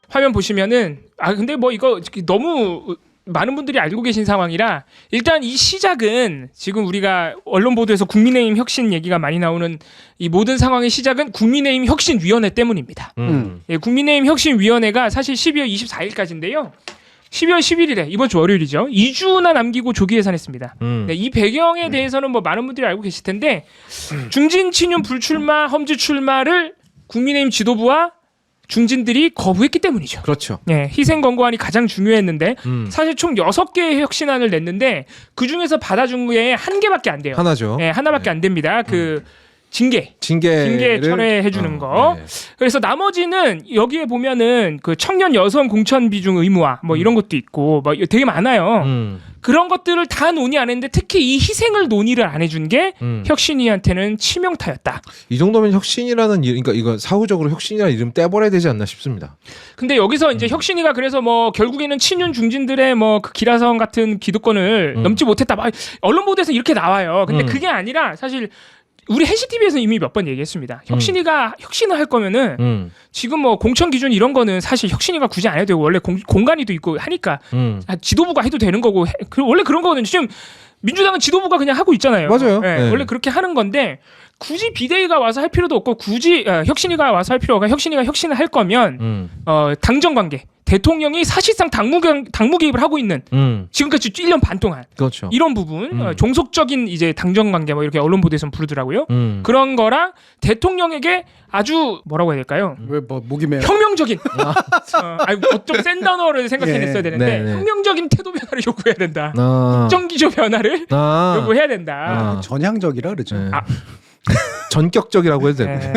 화면 보시면은 근데 뭐 이거 너무 많은 분들이 알고 계신 상황이라 일단 이 시작은 지금 우리가 언론 보도에서 국민의힘 혁신 얘기가 많이 나오는 이 모든 상황의 시작은 국민의힘 혁신위원회 때문입니다. 예, 국민의힘 혁신위원회가 사실 12월 24일까지인데요. 12월 11일에 이번 주 월요일이죠. 2주나 남기고 조기 예산했습니다. 네, 이 배경에 대해서는 뭐 많은 분들이 알고 계실 텐데 중진 친윤 불출마 험지 출마를 국민의힘 지도부와 중진들이 거부했기 때문이죠. 그렇죠. 예, 희생 권고안이 가장 중요했는데 사실 총 6개의 혁신안을 냈는데 그중에서 받아준 게 한 개밖에 안 돼요. 하나죠. 예, 하나밖에 안 됩니다. 그 징계 철회해 주는 거. 네. 그래서 나머지는 여기에 보면은 그 청년 여성 공천 비중 의무화 뭐 이런 것도 있고 뭐 되게 많아요. 그런 것들을 다 논의 안 했는데 특히 이 희생을 논의를 안 해준 게 혁신위한테는 치명타였다. 이 정도면 혁신이라는 그러니까 이거 사후적으로 혁신이라는 이름 떼버려야 되지 않나 싶습니다. 근데 여기서 이제 혁신위가 그래서 뭐 결국에는 친윤 중진들의 뭐 그 기라성 같은 기득권을 넘지 못했다. 막 언론 보도에서 이렇게 나와요. 근데 그게 아니라 사실 우리 해시TV에서 이미 몇 번 얘기했습니다. 혁신위가 혁신을 할 거면은 지금 뭐 공천 기준 이런 거는 사실 혁신위가 굳이 안 해도 되고 원래 공간이도 있고 하니까 지도부가 해도 되는 거고 원래 그런 거거든요. 지금 민주당은 지도부가 그냥 하고 있잖아요. 맞아요. 네, 네. 원래 그렇게 하는 건데 굳이 비대위가 와서 할 필요도 없고 굳이 혁신위가 와서 할 필요가 혁신위가 혁신을 할 거면 당정 관계 대통령이 사실상 당무 개입을 하고 있는 지금까지 1년 반 동안 그렇죠. 이런 부분 종속적인 이제 당정 관계 뭐 이렇게 언론 보도에서는 부르더라고요. 그런 거랑 대통령에게 아주 뭐라고 해야 될까요? 왜 뭐 목이 메 혁명적인 좀 센 단어를 생각해냈어야 되는데 네. 혁명적인 태도 변화를 요구해야 된다. 아. 정기조 변화를 요구해야 된다. 전향적이라 그러죠. 네. 전격적이라고 해도 되고. 네.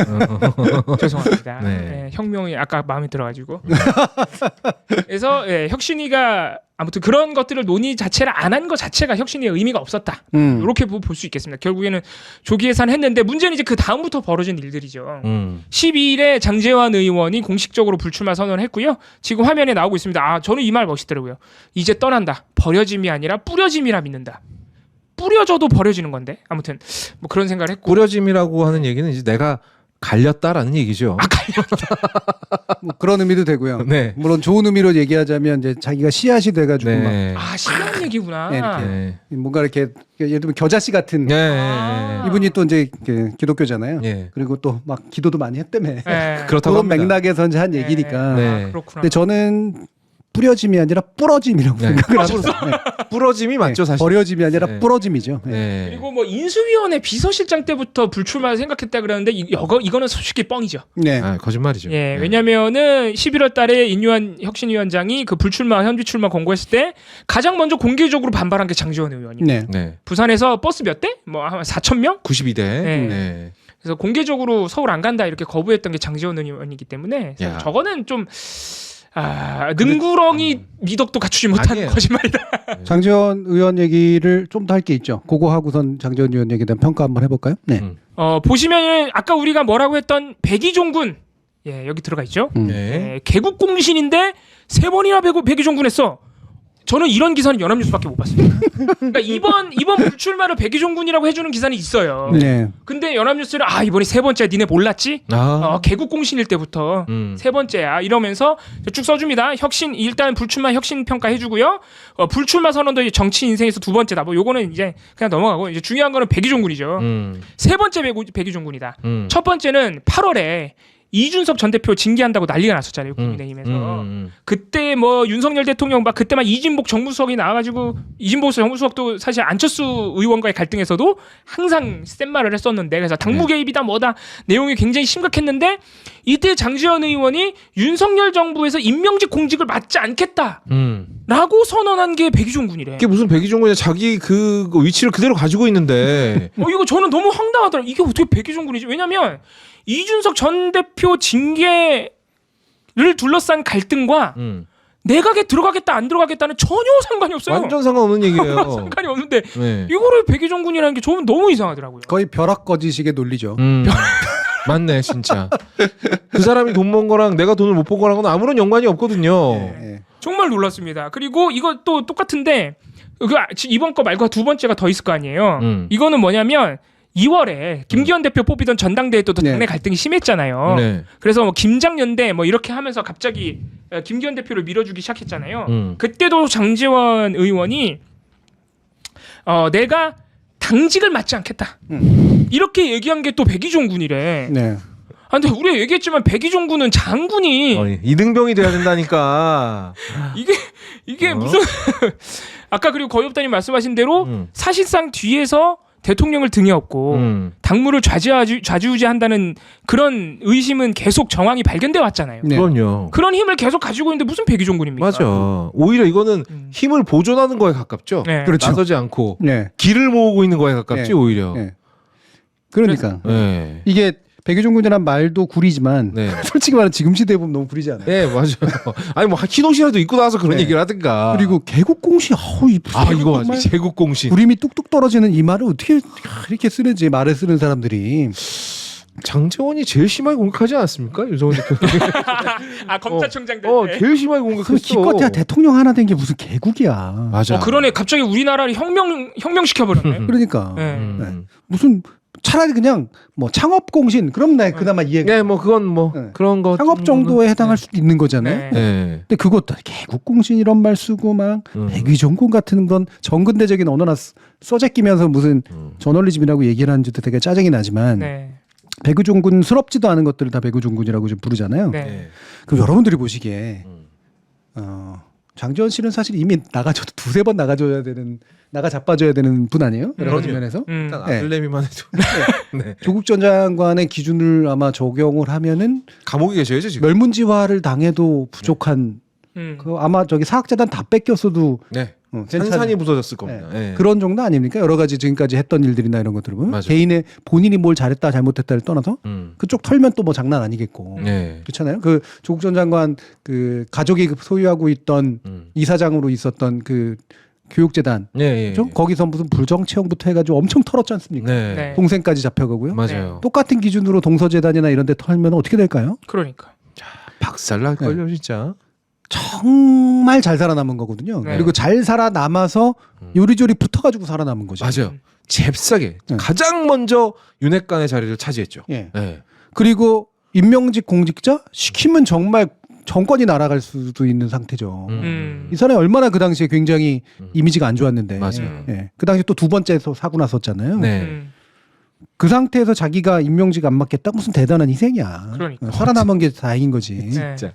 죄송합니다. 네. 네, 혁명이 아까 마음에 들어가지고. 그래서 혁신위가 아무튼 그런 것들을 논의 자체를 안 한 것 자체가 혁신위의 의미가 없었다. 이렇게 볼 수 있겠습니다. 결국에는 조기 예산했는데 문제는 이제 그 다음부터 벌어진 일들이죠. 12일에 장제환 의원이 공식적으로 불출마 선언했고요. 지금 화면에 나오고 있습니다. 저는 이 말 멋있더라고요. 이제 떠난다. 버려짐이 아니라 뿌려짐이라 믿는다. 뿌려져도 버려지는 건데 아무튼 뭐 그런 생각을 했고 꾸려짐이라고 하는 얘기는 이제 내가 갈렸다라는 얘기죠. 뭐 그런 의미도 되고요. 네. 물론 좋은 의미로 얘기하자면 이제 자기가 씨앗이 돼가지고 네. 신기한 얘기구나. 네, 이렇게. 네. 뭔가 이렇게 예를 들면 겨자씨 같은 네. 이분이 또 이제 기독교잖아요. 네. 그리고 또 막 기도도 많이 했다며. 네. 그렇다고 그런 합니다. 맥락에서 이제 한 얘기니까. 네. 그렇구나. 근데 저는 뿌려짐이 아니라 부러짐이라고 네. 생각을 하고 네. 부러짐이 맞죠 사실. 버려짐이 아니라 네. 부러짐이죠. 네. 네. 그리고 뭐 인수위원회 비서실장 때부터 불출마 생각했다 그러는데 이거는 솔직히 뻥이죠. 네. 거짓말이죠. 예, 네. 왜냐면은 11월달에 인유한 혁신위원장이 그 불출마 현지 출마 권고했을 때 가장 먼저 공개적으로 반발한 게 장제원 의원이에요. 네. 네. 부산에서 버스 몇 대? 뭐 한 4,000명? 92대. 네. 네. 그래서 공개적으로 서울 안 간다 이렇게 거부했던 게 장제원 의원이기 때문에 야. 저거는 좀 능구렁이 미덕도 갖추지 못한 아니에요. 거짓말이다. 장재원 의원 얘기를 좀 더 할 게 있죠. 그거 하고선 장재원 의원 얘기에 대한 평가 한번 해볼까요? 네. 보시면은 아까 우리가 뭐라고 했던 백이종군 여기 들어가 있죠. 네. 개국공신인데 3번이나 백이종군 했어. 저는 이런 기사는 연합뉴스밖에 못 봤습니다. 그러니까 이번 불출마를 백이종군이라고 해주는 기사는 있어요. 네. 근데 연합뉴스는 이번이 3번째야. 니네 몰랐지? 개국공신일 때부터 3번째야 이러면서 쭉 써줍니다. 혁신 일단 불출마 혁신 평가 해주고요. 불출마 선언도 정치 인생에서 2번째다. 뭐 요거는 이제 그냥 넘어가고 이제 중요한 거는 백이종군이죠. 3번째 백이종군이다. 첫 번째는 8월에 이준석 전 대표 징계한다고 난리가 났었잖아요. 국민의힘에서. 그때 뭐 윤석열 대통령 막 그때만 이진복 정무수석이 나와가지고 이진복 정무수석도 사실 안철수 의원과의 갈등에서도 항상 센 말을 했었는데 그래서 당무 개입이다 뭐다 내용이 굉장히 심각했는데 이때 장제원 의원이 윤석열 정부에서 임명직 공직을 맡지 않겠다라고 선언한 게 백이종군이래. 이게 무슨 백이종군이야? 자기 그 위치를 그대로 가지고 있는데. 이거 저는 너무 황당하더라고요. 이게 어떻게 백이종군이지? 왜냐면 이준석 전 대표 징계를 둘러싼 갈등과 내각에 들어가겠다 안 들어가겠다는 전혀 상관이 없어요. 완전 상관없는 얘기예요. 상관이 없는데 네. 이거를 백이종군이라는 게 저는 너무 이상하더라고요. 거의 벼락거지식의 논리죠. 맞네 진짜. 그 사람이 돈 번 거랑 내가 돈을 못 번 거랑은 아무런 연관이 없거든요. 네. 정말 놀랐습니다. 그리고 이것도 똑같은데 이번 거 말고 두 번째가 더 있을 거 아니에요. 이거는 뭐냐면 2월에 김기현 대표 뽑히던 전당대회 때도 네. 당내 갈등이 심했잖아요. 네. 그래서 뭐 김장연대 뭐 이렇게 하면서 갑자기 김기현 대표를 밀어주기 시작했잖아요. 그때도 장제원 의원이 내가 당직을 맡지 않겠다. 이렇게 얘기한 게 또 백의종 군이래. 네. 아, 근데 우리가 얘기했지만 백의종 군은 장군이 이등병이 돼야 된다니까. 이게 무슨 아까 그리고 거의업단님 말씀하신 대로 사실상 뒤에서 대통령을 등에 업고 당무를 좌지우지한다는 그런 의심은 계속 정황이 발견돼 왔잖아요. 네. 그럼요. 그런 힘을 계속 가지고 있는데 무슨 백의종군입니까? 맞아. 오히려 이거는 힘을 보존하는 거에 가깝죠. 네. 그렇죠. 나서지 않고 네. 길을 모으고 있는 거에 가깝지 네. 오히려. 네. 그러니까 네. 이게 백의종 군이란 말도 구리지만 네. 솔직히 말하면 지금 시대에 보면 너무 구리지 않아요? 네, 맞아요. 아니 뭐 흰 옷이라도 입고 나와서 그런 네. 얘기를 하든가. 그리고 개국공신 이거 맞아. 제국공신. 구림이 뚝뚝 떨어지는 이 말을 어떻게 이렇게 쓰는지 말을 쓰는 사람들이 장제원이 제일 심하게 공격하지 않았습니까? 윤석열 대통령. 아 검찰총장 될 때. 제일 심하게 그 공격했어. 기껏해야 대통령 하나 된 게 무슨 개국이야. 맞아. 그러네. 갑자기 우리나라를 혁명시켜 버렸네. 그러니까 네. 네. 무슨 차라리 그냥 뭐 창업공신 그럼 나 그나마 이해가. 네, 뭐 그건 뭐 네. 그런 거 창업 정도에 해당할 수도 있는 거잖아요. 네. 네. 근데 그것도 개국공신 이런 말 쓰고 막 백의종군 같은 건 정근대적인 언어나 써제 끼면서 무슨 저널리즘이라고 얘기를 하는지도 되게 짜증이 나지만 네. 백의종군스럽지도 않은 것들을 다 백의종군이라고 좀 부르잖아요. 네. 네. 그럼 여러분들이 보시기에 장지원 씨는 사실 이미 나가줘도 두세 번 나가 자빠져야 되는 분 아니에요? 여러 가지 그럼요. 면에서. 일단 네. 아들내미만 해도 네. 조국 전 장관의 기준을 아마 적용을 하면은 감옥에 계셔야죠 지금. 멸문지화를 당해도 부족한 그 아마 저기 사학재단 다 뺏겼어도 네. 괜찮은 산산이 부서졌을 겁니다. 네. 네. 그런 정도 아닙니까? 여러 가지 지금까지 했던 일들이나 이런 것들을 보면 맞아요. 개인의 본인이 뭘 잘했다 잘못했다를 떠나서 그쪽 털면 또 뭐 장난 아니겠고 네. 그렇잖아요. 그 조국 전 장관 그 가족이 소유하고 있던 이사장으로 있었던 그 교육재단 네. 그렇죠? 거기서 무슨 불정채용부터 해가지고 엄청 털었지 않습니까? 네. 네. 동생까지 잡혀가고요. 맞아요. 똑같은 기준으로 동서재단이나 이런 데 털면 어떻게 될까요? 그러니까. 박살 날걸요 진짜. 정말 잘 살아남은 거거든요. 네. 그리고 잘 살아남아서 요리조리 붙어가지고 살아남은 거죠. 맞아요. 잽싸게 네. 가장 먼저 윤핵관의 자리를 차지했죠. 예. 네. 그리고 임명직 공직자 시키면 정말 정권이 날아갈 수도 있는 상태죠. 이 사람이 얼마나 그 당시에 굉장히 이미지가 안 좋았는데. 맞아요. 예. 그 당시 또 두 번째에서 사고 났었잖아요. 네. 그 상태에서 자기가 임명직 안 맡겠다 무슨 대단한 희생이야. 그러니까. 살아남은 게 다행인 거지. 네. 진짜.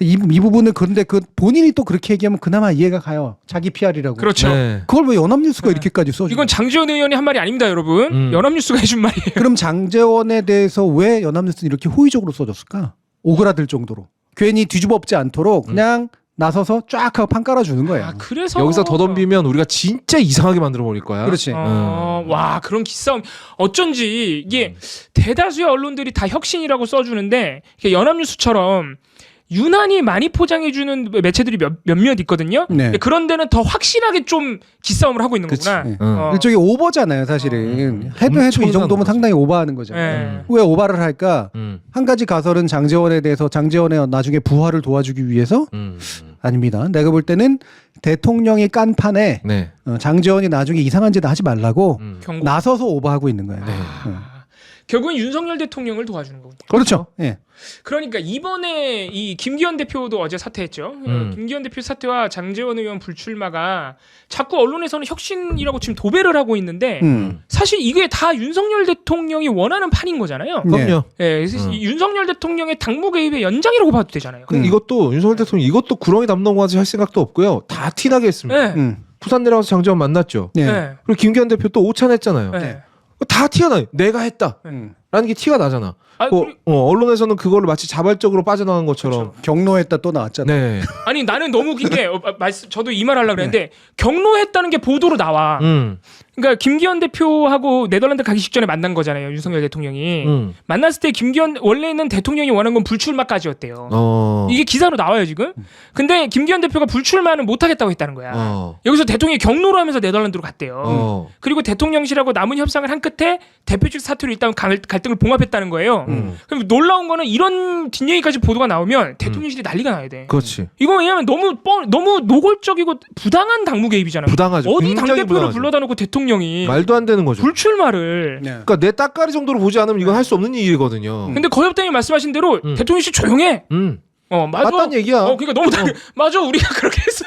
이 부분은 그런데 그 본인이 또 그렇게 얘기하면 그나마 이해가 가요. 자기 PR이라고. 그렇죠. 네. 그걸 왜 연합뉴스가 이렇게까지 써줘? 이건 장지원 의원이 한 말이 아닙니다, 여러분. 연합뉴스가 해준 말이에요. 그럼 장제원에 대해서 왜 연합뉴스는 이렇게 호의적으로 써줬을까? 오그라들 정도로. 괜히 뒤집어 엎지 않도록 그냥 나서서 쫙 하고 판 깔아주는 거예요. 아, 그래서 여기서 더 덤비면 우리가 진짜 이상하게 만들어 버릴 거야. 그렇지. 와, 그런 기싸움. 어쩐지 이게 대다수의 언론들이 다 혁신이라고 써주는데 이게 연합뉴스처럼 유난히 많이 포장해주는 매체들이 몇몇 있거든요. 네. 그런 데는 더 확실하게 좀 기싸움을 하고 있는 거구나. 네. 어. 일종의 오버잖아요, 사실은. 해도 이 엄청난 정도면 거지. 상당히 오버하는 거잖아요. 네. 왜 오버를 할까? 한 가지 가설은 장제원에 대해서 장제원의 나중에 부활을 도와주기 위해서 아닙니다. 내가 볼 때는 대통령이 깐 판에 네. 장제원이 나중에 이상한 짓 하지 말라고 경고. 나서서 오버하고 있는 거예요. 네. 결국은 윤석열 대통령을 도와주는 거군요. 그렇죠. 예. 그러니까 이번에 이 김기현 대표도 어제 사퇴했죠. 김기현 대표 사퇴와 장제원 의원 불출마가 자꾸 언론에서는 혁신이라고 지금 도배를 하고 있는데 사실 이게 다 윤석열 대통령이 원하는 판인 거잖아요. 그럼요. 예, 그래서 이 윤석열 대통령의 당무 개입의 연장이라고 봐도 되잖아요. 이것도 윤석열 대통령 이것도 구렁이 담 넘어가지 할 생각도 없고요. 다 티나게 했습니다. 예. 부산 내려가서 장제원 만났죠. 네. 예. 그리고 김기현 대표 또 오찬했잖아요. 예. 다 티가 나요. 내가 했다. 라는 게 티가 나잖아. 아, 언론에서는 그거를 마치 자발적으로 빠져나간 것처럼. 경로했다 또 나왔잖아요. 네. 아니 나는 너무 웃긴 게 저도 이 말 하려고 그랬는데 경로했다는 게 보도로 나와. 그러니까 김기현 대표하고 네덜란드 가기 직전에 만난 거잖아요. 윤석열 대통령이. 만났을 때 김기현 원래는 대통령이 원한 건 불출마까지였대요. 이게 기사로 나와요 지금. 근데 김기현 대표가 불출마는 못하겠다고 했다는 거야. 여기서 대통령이 경로로 하면서 네덜란드로 갔대요. 그리고 대통령실하고 남은 협상을 한 끝에 대표직 사퇴로 일단 갈 갈등을 봉합했다는 거예요. 그럼 놀라운 거는 이런 뒷얘기까지 보도가 나오면 대통령실이 난리가 나야 돼. 그렇지. 이거 왜냐면 너무 노골적이고 부당한 당무 개입이잖아요. 부당하죠. 어디 굉장히 당대표를 부당하죠. 불러다 놓고 대통령이 말도 안 되는 거죠. 불출마를. 네. 그러니까 내 따까리 정도로 보지 않으면 이건 할 수 없는 일이거든요. 근데 거협당이 말씀하신 대로 대통령실 조용해. 맞아. 맞다는 얘기야. 그러니까 너무 맞아. 우리가 그렇게 했어.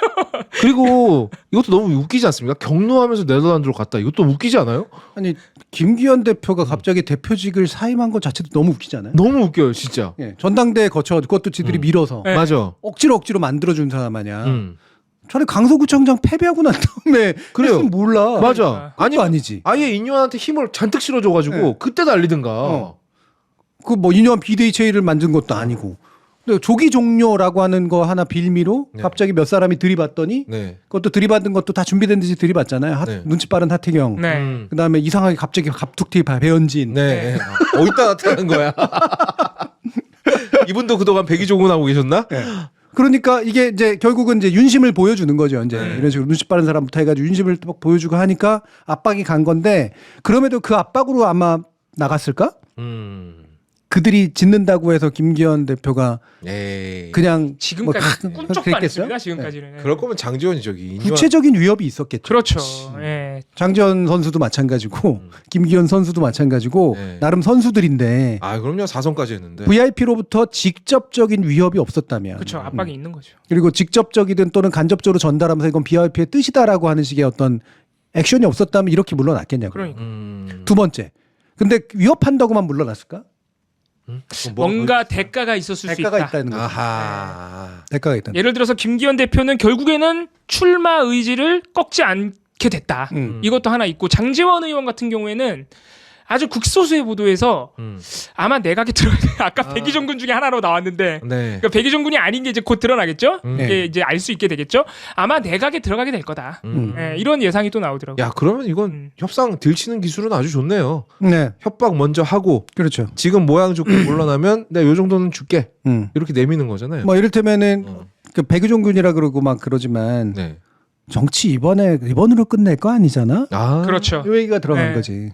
그리고 이것도 너무 웃기지 않습니까? 경로하면서 네덜란드로 갔다. 이것도 웃기지 않아요? 아니 김기현 대표가 갑자기 대표직을 사임한 것 자체도 너무 웃기지 않아요? 너무 웃겨요, 진짜. 예, 전당대회 거쳐 그것도 지들이 밀어서 네. 맞아. 억지로 만들어준 사람 아니야. 음. 저는 강서구청장 패배하고 난 다음에 그래요. 했으면 몰라. 맞아. 아니 아니지. 아예 인요한테 힘을 잔뜩 실어줘가지고 네. 그때 날리든가. 그 뭐 인요한 비대위 체의를 만든 것도 아니고. 근데 조기 종료라고 하는 거 하나 빌미로 네. 갑자기 몇 사람이 들이받더니 네. 그것도 들이받은 것도 다 준비된 듯이 들이받잖아요. 네. 눈치 빠른 하태경. 네. 그다음에 이상하게 갑자기 갑툭튀 배현진. 네. 어디다 나타난 거야? 이분도 그동안 백의종군 하고 계셨나? 네. 그러니까 이게 이제 결국은 이제 윤심을 보여주는 거죠. 이제 네. 이런 식으로 눈치 빠른 사람부터 해가지고 윤심을 또 보여주고 하니까 압박이 간 건데 그럼에도 그 압박으로 아마 나갔을까? 그들이 짓는다고 해서 김기현 대표가 에이. 그냥 지금까지 뭐 꿈쩍도 안 그랬겠어요? 했습니다. 지금까지는. 그럴 거면 장지원이 저기. 구체적인 위협이 있었겠죠. 그렇죠. 예. 장지원 선수도 마찬가지고 김기현 선수도 마찬가지고 네. 나름 선수들인데 아 그럼요 4선까지 했는데. VIP로부터 직접적인 위협이 없었다면 그렇죠. 압박이 있는 거죠. 그리고 직접적이든 또는 간접적으로 전달하면서 이건 VIP의 뜻이다라고 하는 식의 어떤 액션이 없었다면 이렇게 물러났겠냐고. 그러니까 두 번째. 근데 위협한다고만 물러났을까? 뭔가 대가가 있었을 대가가 수 있다. 있다는 거죠. 아하. 대가가 있다는. 예를 들어서 김기현 대표는 결국에는 출마 의지를 꺾지 않게 됐다. 이것도 하나 있고 장제원 의원 같은 경우에는 아주 극소수의 보도에서 아마 내각에 들어가야 돼. 아까 백의종군 중에 하나로 나왔는데 네. 그러니까 백의종군이 아닌 게 이제 곧 드러나겠죠. 네. 이게 이제 알 수 있게 되겠죠. 아마 내각에 들어가게 될 거다. 예, 이런 예상이 또 나오더라고요. 야 그러면 이건 협상 들치는 기술은 아주 좋네요. 네, 협박 먼저 하고 그렇죠. 지금 모양 좋게 물러나면 내가 요 정도는 줄게 이렇게 내미는 거잖아요. 뭐 이를테면은 그 백의종군이라 그러고 막 그러지만 네. 정치 이번으로 끝낼 거 아니잖아. 아 그렇죠. 이 얘기가 들어간 네. 거지.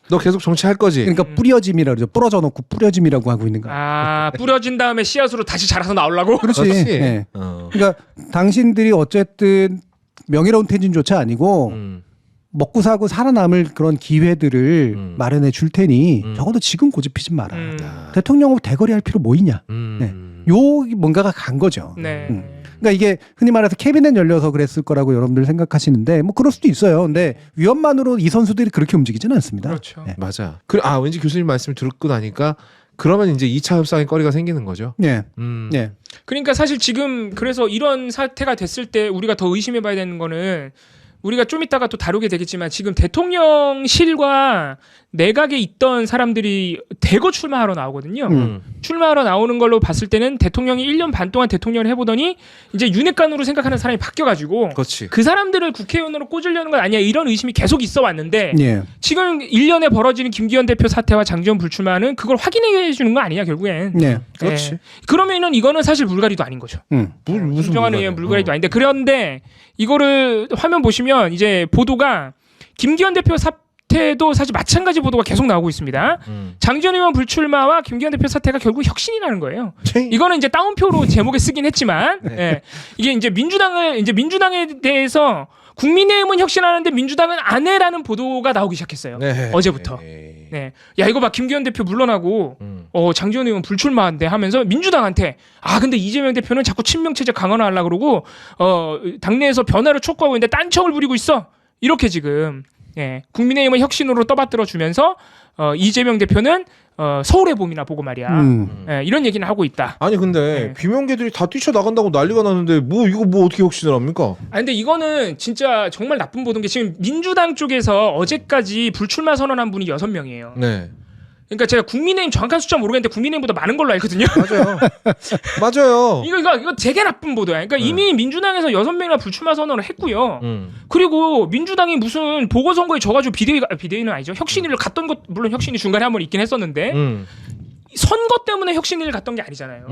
너 계속 정치할 거지. 그러니까 뿌려짐이라 그러죠. 부러져 놓고 뿌려짐이라고 하고 있는 거야. 아 뿌려진 다음에 씨앗으로 다시 자라서 나오려고. 그렇지. 그렇지. 네. 어. 그러니까 당신들이 어쨌든 명예로운 퇴진조차 아니고 먹고 사고 살아남을 그런 기회들을 마련해 줄 테니 적어도 지금 고집피지 마라. 대통령하고 대거리 할 필요 뭐 있냐. 네. 요 뭔가가 간 거죠. 네. 그러니까 이게 흔히 말해서 캐비넷 열려서 그랬을 거라고 여러분들 생각하시는데 뭐 그럴 수도 있어요. 근데 위험만으로 이 선수들이 그렇게 움직이지는 않습니다. 그렇죠. 네. 맞아. 왠지 교수님 말씀을 듣고 나니까 그러면 이제 2차 협상의 거리가 생기는 거죠. 네. 네. 그러니까 사실 지금 그래서 이런 사태가 됐을 때 우리가 더 의심해봐야 되는 거는 우리가 좀 이따가 또 다루게 되겠지만 지금 대통령실과 내각에 있던 사람들이 대거 출마하러 나오거든요. 출마하러 나오는 걸로 봤을 때는 대통령이 1년 반 동안 대통령을 해보더니 이제 윤핵관으로 생각하는 사람이 바뀌어가지고 그렇지. 그 사람들을 국회의원으로 꽂으려는 건 아니야 이런 의심이 계속 있어 왔는데 예. 지금 1년에 벌어지는 김기현 대표 사태와 장지원 불출마는 그걸 확인해 주는 거 아니냐 결국엔. 네. 그렇지. 예. 그러면은 이거는 사실 물갈이도 아닌 거죠. 무슨 김정한 의원 물갈이도 아닌데 그런데 이거를 화면 보시면 이제 보도가 김기현 대표 사태도 사실 마찬가지 보도가 계속 나오고 있습니다. 장지원 의원 불출마와 김기현 대표 사태가 결국 혁신이라는 거예요. 이거는 이제 따옴표로 제목에 쓰긴 했지만 예. 이게 이제 민주당에 대해서 국민의힘은 혁신하는데 민주당은 안 해라는 보도가 나오기 시작했어요. 네. 어제부터. 네. 야 이거 봐 김기현 대표 물러나고 장지원 의원 불출마한대 하면서 민주당한테 근데 이재명 대표는 자꾸 친명 체제 강화하려고 그러고 당내에서 변화를 촉구하고 있는데 딴청을 부리고 있어. 이렇게 지금 국민의힘은 혁신으로 떠받들어 주면서 이재명 대표는 서울의 봄이나 보고 말이야. 이런 얘기는 하고 있다. 아니 근데 비명계들이 다 뛰쳐나간다고 난리가 났는데 이거 어떻게 혁신을 합니까? 근데 이거는 진짜 정말 나쁜 보도인 게 지금 민주당 쪽에서 어제까지 불출마 선언한 분이 6명이에요. 네. 그러니까 제가 국민의힘 정확한 숫자 모르겠는데 국민의힘보다 많은 걸로 알거든요. 맞아요. 맞아요. 이거 되게 나쁜 보도야. 그러니까 이미 민주당에서 6명이나 불출마 선언을 했고요. 그리고 민주당이 무슨 보궐선거에 져가지고 비대위는 아니죠. 혁신위를 갔던 것 물론 혁신위 중간에 한 번 있긴 했었는데 선거 때문에 혁신위를 갔던 게 아니잖아요.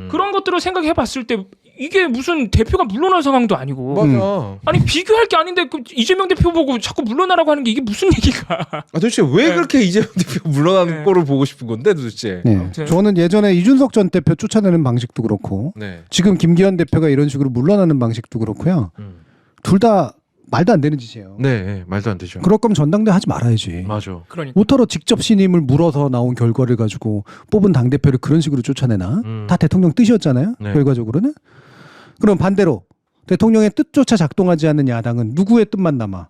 그런 것들을 생각해봤을 때 이게 무슨 대표가 물러날 상황도 아니고. 맞아. 아니 비교할 게 아닌데 그 이재명 대표 보고 자꾸 물러나라고 하는 게 이게 무슨 얘기가? 도대체 왜 네. 그렇게 이재명 대표 물러나는 네. 꼴을 보고 싶은 건데 도대체? 네. 아무튼. 저는 예전에 이준석 전 대표 쫓아내는 방식도 그렇고 네. 지금 김기현 대표가 이런 식으로 물러나는 방식도 그렇고요. 둘 다 말도 안 되는 짓이에요. 네, 말도 안 되죠. 그럴 거면 전당대 하지 말아야지. 맞아. 그러니까. 오터로 직접 신임을 물어서 나온 결과를 가지고 뽑은 당대표를 그런 식으로 쫓아내나? 다 대통령 뜻이었잖아요. 네. 결과적으로는. 그럼 반대로 대통령의 뜻조차 작동하지 않는 야당은 누구의 뜻만 남아?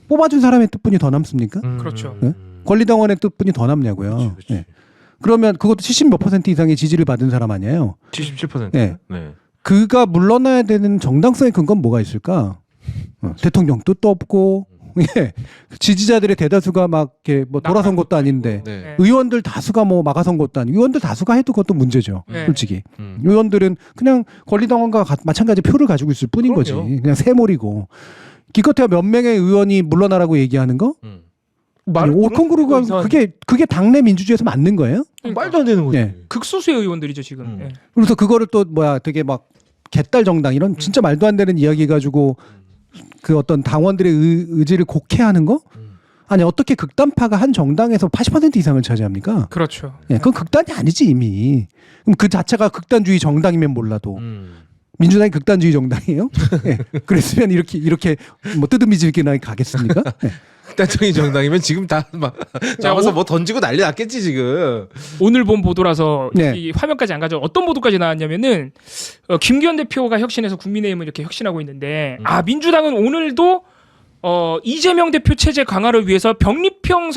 뽑아준 사람의 뜻뿐이 더 남습니까? 그렇죠. 네? 권리당원의 뜻뿐이 더 남냐고요. 그치. 네. 그러면 그것도 70 몇 % 이상의 지지를 받은 사람 아니에요. 77%. 네. 네. 그가 물러나야 되는 정당성의 근거는 뭐가 있을까? 대통령 뜻도 없고 예. 지지자들의 대다수가 막 이렇게 뭐 돌아선 것도 아닌데 네. 네. 의원들 다수가 뭐 막아선 것도 아니고 의원들 다수가 해도 그것도 문제죠. 네. 솔직히 의원들은 그냥 권리당원과 마찬가지 표를 가지고 있을 뿐인 거지. 그럼요. 그냥 새몰이고 기껏해야 몇 명의 의원이 물러나라고 얘기하는 거? 아니, 옳건그르가 그게 당내 민주주의에서 맞는 거예요? 말도 안 되는 거지. 네. 극소수의 의원들이죠 지금. 예. 그래서 그거를 또 뭐야 되게 막 개딸 정당 이런 진짜 말도 안 되는 이야기 가지고 그 어떤 당원들의 의지를 곡해하는 거? 아니 어떻게 극단파가 한 정당에서 80% 이상을 차지합니까? 그렇죠. 예, 그건 극단이 아니지 이미. 그럼 그 자체가 극단주의 정당이면 몰라도 민주당이 극단주의 정당이에요? 예, 그랬으면 이렇게 뭐 뜨드미지게 가겠습니까? 예. 극단적인 정당이면 지금 다 막 잡아서 뭐 던지고 난리 났겠지 지금. 오늘 본 보도라서 네. 이 화면까지 안 가져 어떤 보도까지 나왔냐면은 김기현 대표가 혁신해서 국민의힘을 이렇게 혁신하고 있는데 민주당은 오늘도 이재명 대표 체제 강화를 위해서 병립형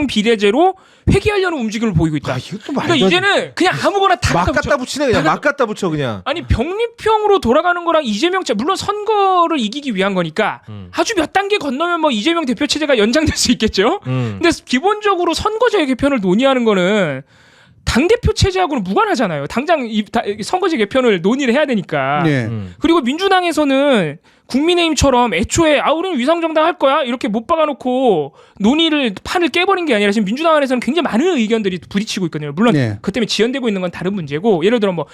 비례제로 회귀하려는 움직임을 보이고 있다. 이것도 그러니까 이제는 그냥 아무거나 다 막 갖다 갖다 붙이네 그냥 막 갖다 붙여 그냥. 아니 병립형으로 돌아가는 거랑 이재명 체제 물론 선거를 이기기 위한 거니까 아주 몇 단계 건너면 뭐 이재명 대표 체제가 연장될 수 있겠죠. 근데 기본적으로 선거제 개편을 논의하는 거는 당대표 체제하고는 무관하잖아요. 당장 선거제 개편을 논의를 해야 되니까. 네. 그리고 민주당에서는 국민의힘처럼 애초에 우리는 위성정당 할 거야 이렇게 못 박아놓고 논의를 판을 깨버린 게 아니라 지금 민주당 안에서는 굉장히 많은 의견들이 부딪히고 있거든요. 물론 네. 그 때문에 지연되고 있는 건 다른 문제고 예를 들어 뭐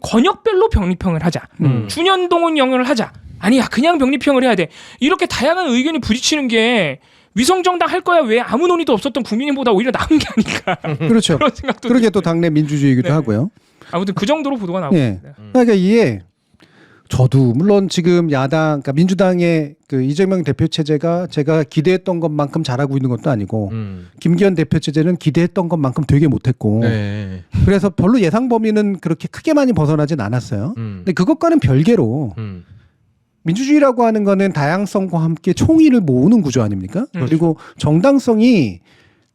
권역별로 병립형을 하자. 준연동원 영역을 하자. 아니야 그냥 병립형을 해야 돼. 이렇게 다양한 의견이 부딪히는 게 위성정당 할 거야 왜 아무 논의도 없었던 국민의힘보다 오히려 나은 게 아닐까. 그렇죠. 그런 생각도 그러게 또 들고요. 당내 민주주의이기도 네. 하고요. 아무튼 그 정도로 보도가 나오고 예. 있습니다. 그러니까 이게 저도 물론 지금 야당, 그러니까 민주당의 그 이재명 대표 체제가 제가 기대했던 것만큼 잘하고 있는 것도 아니고 김기현 대표 체제는 기대했던 것만큼 되게 못했고 네. 그래서 별로 예상 범위는 그렇게 크게 많이 벗어나진 않았어요. 근데 그것과는 별개로 민주주의라고 하는 거는 다양성과 함께 총의를 모으는 구조 아닙니까? 그리고 정당성이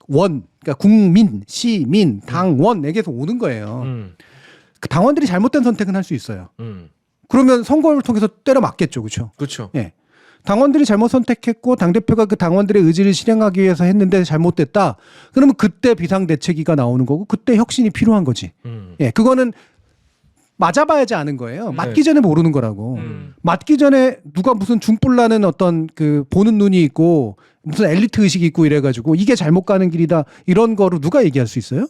그러니까 국민, 시민, 당원에게서 오는 거예요. 그 당원들이 잘못된 선택은 할 수 있어요. 그러면 선거를 통해서 때려 맞겠죠, 그렇죠? 그렇죠. 예. 당원들이 잘못 선택했고 당 대표가 그 당원들의 의지를 실행하기 위해서 했는데 잘못됐다. 그러면 그때 비상대책위가 나오는 거고 그때 혁신이 필요한 거지. 예, 그거는 맞아봐야지 아는 거예요. 맞기 전에 모르는 거라고. 맞기 전에 누가 무슨 중뿔나는 어떤 그 보는 눈이 있고 무슨 엘리트 의식이 있고 이래가지고 이게 잘못 가는 길이다 이런 거로 누가 얘기할 수 있어요?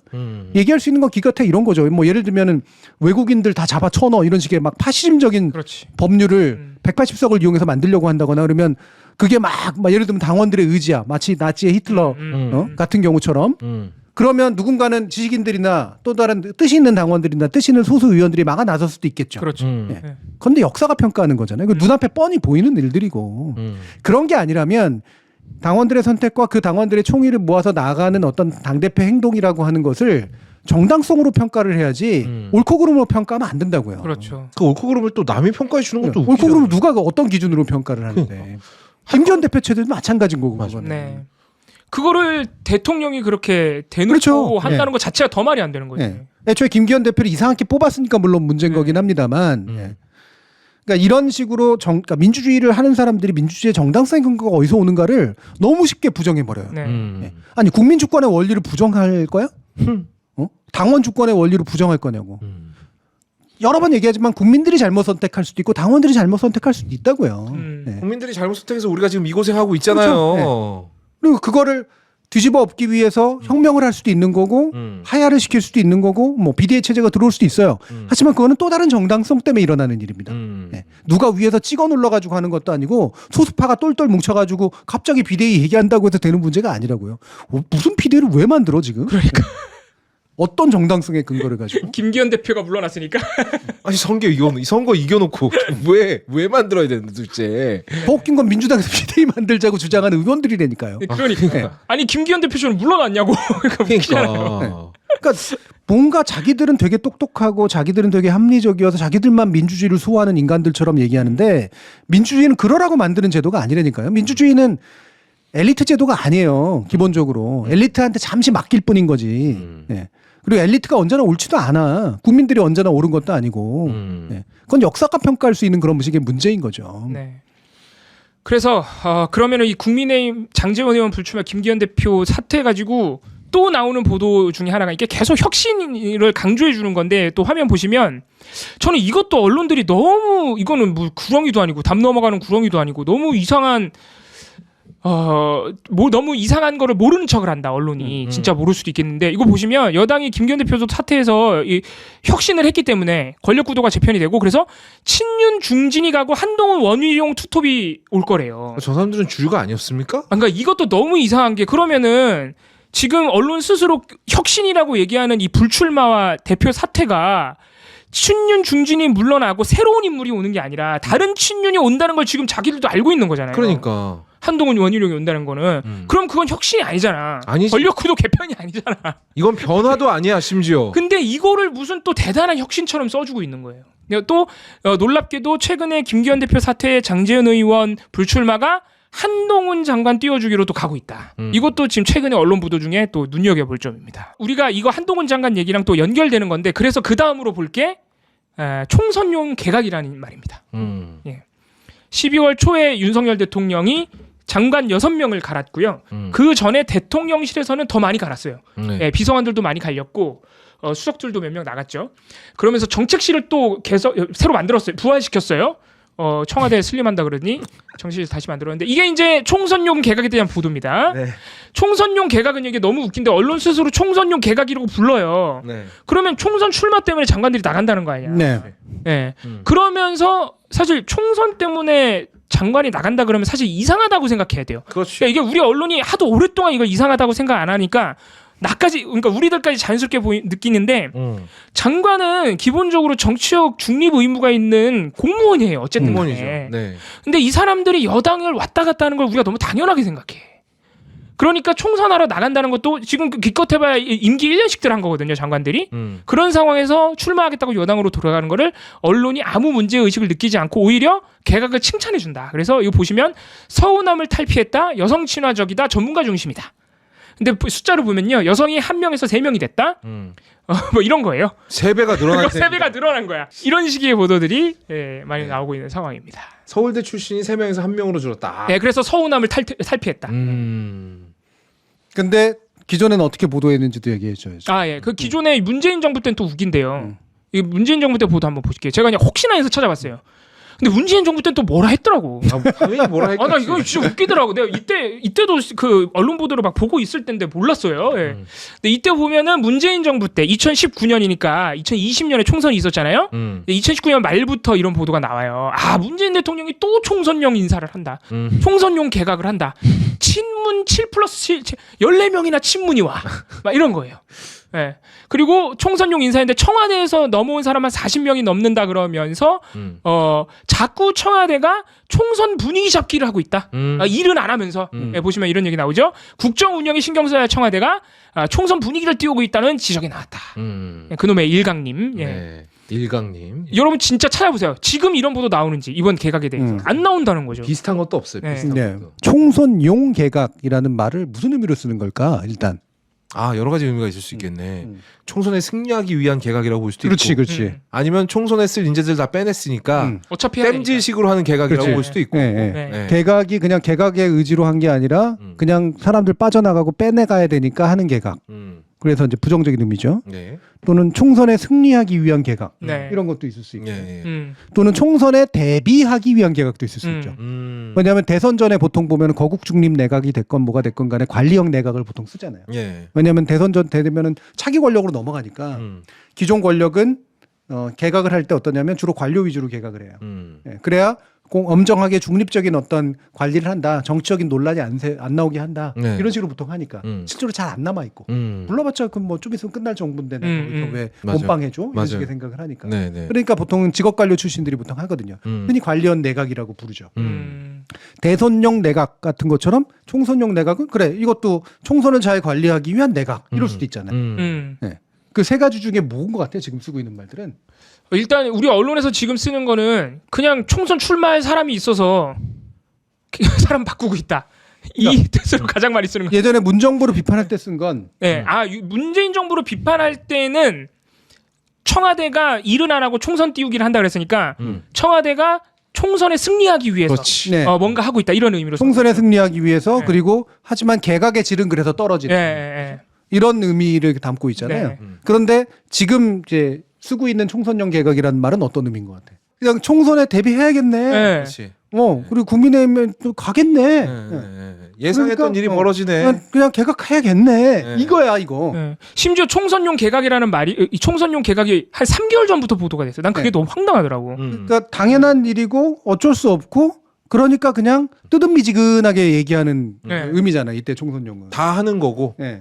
얘기할 수 있는 건 기껏해 이런 거죠. 뭐 예를 들면은 외국인들 다 잡아 쳐넣어 이런 식의 막 파시즘적인 그렇지. 법률을 180석을 이용해서 만들려고 한다거나 그러면 그게 막 예를 들면 당원들의 의지야. 마치 나치의 히틀러 같은 경우처럼 그러면 누군가는 지식인들이나 또 다른 뜻이 있는 당원들이나 뜻이 있는 소수 의원들이 막아 나설 수도 있겠죠. 그렇죠. 예. 그런데 역사가 평가하는 거잖아요. 그 눈앞에 뻔히 보이는 일들이고 그런 게 아니라면 당원들의 선택과 그 당원들의 총의를 모아서 나아가는 어떤 당대표 행동이라고 하는 것을 정당성으로 평가를 해야지 옳고 그름으로 평가하면 안 된다고요. 그렇죠. 그 옳고 그름을 또 남이 평가해 주는 것도 옳고 그름을 누가 어떤 기준으로 평가를 하는데 김기현 대표 체제도 마찬가지인 거고 맞아. 그거는. 네. 그거를 대통령이 그렇게 대놓고 그렇죠. 한다는 것 자체가 더 말이 안 되는 거죠. 예. 애초에 김기현 대표를 이상하게 뽑았으니까 물론 문제인 거긴 합니다만 예. 그러니까 이런 식으로 그러니까 민주주의를 하는 사람들이 민주주의의 정당성의 근거가 어디서 오는가를 너무 쉽게 부정해버려요. 네. 예. 아니 국민 주권의 원리를 부정할 거야? 당원 주권의 원리를 부정할 거냐고. 여러 번 얘기하지만 국민들이 잘못 선택할 수도 있고 당원들이 잘못 선택할 수도 있다고요. 예. 국민들이 잘못 선택해서 우리가 지금 이 고생하고 있잖아요. 그렇죠. 그리고 그거를 뒤집어 엎기 위해서 혁명을 할 수도 있는 거고 하야를 시킬 수도 있는 거고 뭐 비대위 체제가 들어올 수도 있어요. 하지만 그거는 또 다른 정당성 때문에 일어나는 일입니다. 네. 누가 위에서 찍어 눌러가지고 하는 것도 아니고 소수파가 똘똘 뭉쳐가지고 갑자기 비대위 얘기한다고 해서 되는 문제가 아니라고요. 무슨 비대위를 왜 만들어 지금? 그러니까 어떤 정당성의 근거를 가지고? 김기현 대표가 물러났으니까. 아니 선거 이겨놓고 왜 만들어야 되는데 도대체. 더 웃긴 건 민주당에서 비대위 만들자고 주장하는 의원들이라니까요. 그러니까. 아니 김기현 대표처럼 물러났냐고. 그러니까. 그러니까 뭔가 자기들은 되게 똑똑하고 자기들은 되게 합리적이어서 자기들만 민주주의를 수호하는 인간들처럼 얘기하는데 민주주의는 그러라고 만드는 제도가 아니라니까요. 민주주의는 엘리트 제도가 아니에요. 기본적으로 엘리트한테 잠시 맡길 뿐인 거지. 네. 그리고 엘리트가 언제나 옳지도 않아. 국민들이 언제나 옳은 것도 아니고. 네. 그건 역사가 평가할 수 있는 그런 식의 문제인 거죠. 네. 그래서 그러면은 이 국민의힘 장제원 의원 불출마 김기현 대표 사태 가지고 또 나오는 보도 중에 하나가 이게 계속 혁신을 강조해 주는 건데 또 화면 보시면 저는 이것도 언론들이 너무 이거는 뭐 구렁이도 아니고 담 넘어가는 구렁이도 아니고 너무 이상한 뭐 너무 이상한 거를 모르는 척을 한다 언론이 진짜 모를 수도 있겠는데 이거 보시면 여당이 김기현 대표도 사퇴해서 이 혁신을 했기 때문에 권력 구도가 재편이 되고 그래서 친윤 중진이 가고 한동훈 원희룡 투톱이 올 거래요. 저 사람들은 주류가 아니었습니까? 그러니까 이것도 너무 이상한 게 그러면은 지금 언론 스스로 혁신이라고 얘기하는 이 불출마와 대표 사퇴가 친윤 중진이 물러나고 새로운 인물이 오는 게 아니라 다른 친윤이 온다는 걸 지금 자기들도 알고 있는 거잖아요. 그러니까. 한동훈 원희룡이 온다는 거는 그럼 그건 혁신이 아니잖아. 아니지. 권력구도 개편이 아니잖아. 이건 변화도 아니야 심지어. 근데 이거를 무슨 또 대단한 혁신처럼 써주고 있는 거예요. 또 놀랍게도 최근에 김기현 대표 사퇴에 장제원 의원 불출마가 한동훈 장관 띄워주기로 또 가고 있다. 이것도 지금 최근에 언론 보도 중에 또 눈여겨볼 점입니다. 우리가 이거 한동훈 장관 얘기랑 또 연결되는 건데 그래서 그 다음으로 볼 게 총선용 개각이라는 말입니다. 예. 12월 초에 윤석열 대통령이 장관 6명을 갈았고요. 그 전에 대통령실에서는 더 많이 갈았어요. 네. 예, 비서관들도 많이 갈렸고 수석들도 몇 명 나갔죠. 그러면서 정책실을 또 새로 만들었어요. 부활시켰어요. 청와대에 슬림한다 그러니 정치실 다시 만들었는데 이게 이제 총선용 개각에 대한 보도입니다. 네. 총선용 개각은 이게 너무 웃긴데 언론 스스로 총선용 개각이라고 불러요. 네. 그러면 총선 출마 때문에 장관들이 나간다는 거 아니야. 네. 네. 그러면서 사실 총선 때문에 장관이 나간다 그러면 사실 이상하다고 생각해야 돼요. 그렇지. 그러니까 이게 우리 언론이 하도 오랫동안 이걸 이상하다고 생각 안 하니까 나까지 그러니까 우리들까지 자연스럽게 느끼는데 장관은 기본적으로 정치적 중립 의무가 있는 공무원이에요. 어쨌든 공무원이죠. 간에. 네. 근데 이 사람들이 여당을 왔다 갔다 하는 걸 우리가 너무 당연하게 생각해. 그러니까 총선하러 나간다는 것도 지금 기껏 해봐야 임기 1년씩들 한 거거든요. 장관들이. 그런 상황에서 출마하겠다고 여당으로 돌아가는 거를 언론이 아무 문제의식을 느끼지 않고 오히려 개각을 칭찬해준다. 그래서 이거 보시면 서운함을 탈피했다. 여성 친화적이다. 전문가 중심이다. 근데 숫자로 보면요. 여성이 1명에서 3명이 됐다. 뭐 이런 거예요. 3배가 늘어난 3배가 늘어난 거야. 이런 식의 보도들이 많이 나오고 있는 상황입니다. 서울대 출신이 3명에서 1명으로 줄었다. 네, 그래서 서운함을 탈피했다. 근데 기존에는 어떻게 보도했는지도 얘기해 줘야죠. 아, 예. 그 기존에 문재인 정부 때는 또 웃긴데요. 이 문재인 정부 때 보도 한번 보실게요. 제가 그냥 혹시나 해서 찾아봤어요. 근데 문재인 정부 때는 또 뭐라 했더라고. 당연히 뭐라 했겠지. 나 이거 진짜 웃기더라고. 내가 이때도 그 언론 보도를 막 보고 있을 때인데 몰랐어요. 예. 근데 이때 보면은 문재인 정부 때 2019년이니까 2020년에 총선이 있었잖아요. 2019년 말부터 이런 보도가 나와요. 아, 문재인 대통령이 또 총선용 인사를 한다. 총선용 개각을 한다. 친문 7+7 14명이나 친문이 와. 막 이런 거예요. 예. 그리고 총선용 인사인데 청와대에서 넘어온 사람 한 40명이 넘는다 그러면서 자꾸 청와대가 총선 분위기 잡기를 하고 있다. 일은 안 하면서 예, 보시면 이런 얘기 나오죠. 국정 운영에 신경 써야 청와대가 총선 분위기를 띄우고 있다는 지적이 나왔다. 예, 그놈의 일강님. 예. 네. 일강님. 여러분 진짜 찾아보세요. 지금 이런 보도 나오는지 이번 개각에 대해서 안 나온다는 거죠. 비슷한 것도 없어요. 네. 비슷한 네. 것도. 총선용 개각이라는 말을 무슨 의미로 쓰는 걸까? 일단. 여러 가지 의미가 있을 수 있겠네. 총선에 승리하기 위한 개각이라고 볼 수도 그렇지, 있고. 그렇지. 아니면 총선에 쓸 인재들 다 빼냈으니까 어차피 해야 땜질식으로 하는 개각이라고 그렇지. 볼 수도 있고. 네, 네. 네. 네. 개각이 그냥 개각의 의지로 한 게 아니라 그냥 사람들 빠져나가고 빼내가야 되니까 하는 개각. 그래서 이제 부정적인 의미죠. 네. 또는 총선에 승리하기 위한 개각 네. 이런 것도 있을 수 있고, 예. 또는 총선에 대비하기 위한 개각도 있을 수 있죠. 왜냐하면 대선 전에 보통 보면 거국 중립 내각이 됐건 뭐가 됐건 간에 관리형 내각을 보통 쓰잖아요. 예. 왜냐하면 대선 전 되면은 차기 권력으로 넘어가니까 기존 권력은 개각을 할 때 어떠냐면 주로 관료 위주로 개각을 해요. 예, 그래야 엄정하게 중립적인 어떤 관리를 한다. 정치적인 논란이 안 나오게 한다. 네. 이런 식으로 보통 하니까 실제로 잘 안 남아 있고. 불러봤자 그 뭐 좀 있으면 끝날 정부인데 왜 맞아요. 몸빵해줘? 이런 맞아요. 식의 생각을 하니까. 네네. 그러니까 보통 직업관료 출신들이 보통 하거든요. 흔히 관리원 내각이라고 부르죠. 음. 대선용 내각 같은 것처럼 총선용 내각은 그래 이것도 총선을 잘 관리하기 위한 내각 이럴 수도 있잖아요. 네. 그 세 가지 중에 뭐인 것 같아요? 지금 쓰고 있는 말들은. 일단 우리 언론에서 지금 쓰는 거는 그냥 총선 출마할 사람이 있어서 사람 바꾸고 있다. 이 뜻으로 가장 많이 쓰는 거. 예전에 문정부를 비판할 때 쓴 건 네, 문재인 정부를 비판할 때는 청와대가 일은 안 하고 총선 띄우기를 한다 그랬으니까 청와대가 총선에 승리하기 위해서 그렇지. 뭔가 하고 있다 이런 의미로. 총선에 승리하기 위해서 네. 그리고 하지만 개각의 질은 그래서 떨어지는 예. 이런 의미를 담고 있잖아요. 네. 그런데 지금 이제 쓰고 있는 총선용 개각이라는 말은 어떤 의미인 것 같아? 그냥 총선에 대비해야겠네. 예. 그렇지. 그리고 국민의힘에 또 가겠네. 예상했던 그러니까, 일이 벌어지네. 그냥 개각해야겠네. 이거야 이거. 예. 심지어 총선용 개각이라는 말이 이 총선용 개각이 한 3개월 전부터 보도가 됐어요. 난 그게 네. 너무 황당하더라고. 그러니까 당연한 일이고 어쩔 수 없고 그러니까 그냥 뜨뜻미지근하게 얘기하는 네. 의미잖아. 이때 총선용은. 다 하는 거고 네.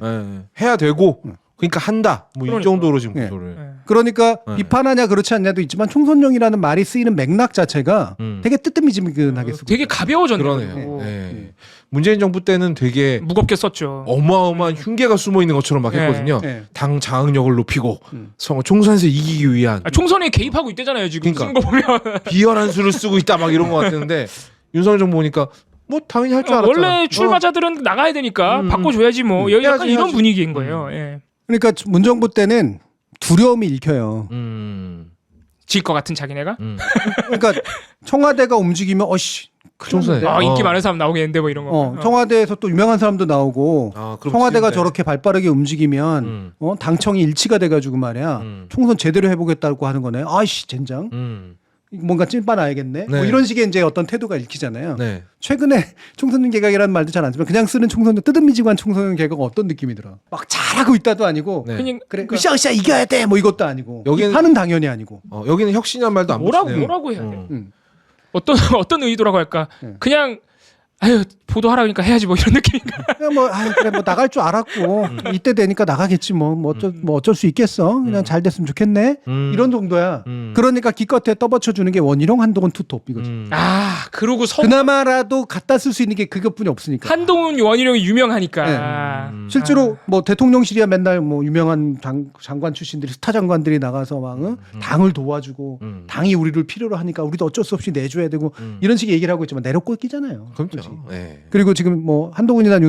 해야 되고 그러니까 한다. 뭐 이 그러니까. 정도로 지금 네. 구조를. 예. 그러니까 네. 비판하냐 그렇지 않냐도 있지만 총선용이라는 말이 쓰이는 맥락 자체가 되게 뜨뜻미지근하게 쓰고 되게 가벼워졌네요. 그러네요. 그리고. 네. 문재인 정부 때는 되게 무겁게 썼죠. 어마어마한 흉계가 숨어 있는 것처럼 막 네. 했거든요. 네. 당 장악력을 높이고 총선에서 이기기 위한 총선에 개입하고 있대잖아요 지금 그러니까. 쓴 거 보면. 비열한 수를 쓰고 있다 막 이런 것 같았는데 윤석열 정부 보니까 뭐 당연히 할 줄 알았잖아. 원래 출마자들은 나가야 되니까 바꿔줘야지 뭐 약간 이런 분위기인 거예요. 예. 그러니까 문정부 때는 두려움이 읽혀요. 질 것 같은 자기네가. 그러니까 청와대가 움직이면 총선에. 인기 많은 사람 나오겠는데 뭐 이런 거. 청와대에서 또 유명한 사람도 나오고 그럼 청와대가 쓰인대. 저렇게 발빠르게 움직이면 당청이 일치가 돼가지고 말이야 총선 제대로 해보겠다고 하는 거네. 아이씨 젠장 뭔가 찐빠 나야겠네. 뭐 네. 이런 식의 이제 어떤 태도가 읽히잖아요. 네. 최근에 총선용 개각이라는 말도 잘 안 쓰면 그냥 쓰는 총선용 뜨뜻미지근한 총선용 개각은 어떤 느낌이 들어? 막 잘하고 있다도 아니고 네. 그냥 그래 으쌰으쌰 이겨야 돼 뭐 이것도 아니고 여기는- 비판은 당연히 아니고 여기는 혁신이란 말도 안 붙이네요. 뭐라고 해야 돼? 음. 어떤 의도라고 할까? 네. 그냥 보도하라 그러니까 해야지 뭐 이런 느낌인가? 그냥 그래 뭐 나갈 줄 알았고 이때 되니까 나가겠지 뭐 어쩔 수 있겠어 그냥 잘 됐으면 좋겠네 이런 정도야. 그러니까 기껏해 떠받쳐 주는 게 원희룡 한동훈 투톱 이거지. 그러고 그나마라도 갖다 쓸 수 있는 게 그것뿐이 없으니까. 한동훈 원희룡이 유명하니까. 실제로 뭐 대통령실이야 맨날 뭐 유명한 장관 출신들이 스타 장관들이 나가서 막 당을 도와주고 당이 우리를 필요로 하니까 우리도 어쩔 수 없이 내줘야 되고 이런 식의 얘기를 하고 있지만 내려꽂기잖아요. 그렇죠. 네. 그리고 지금 뭐 한동훈이나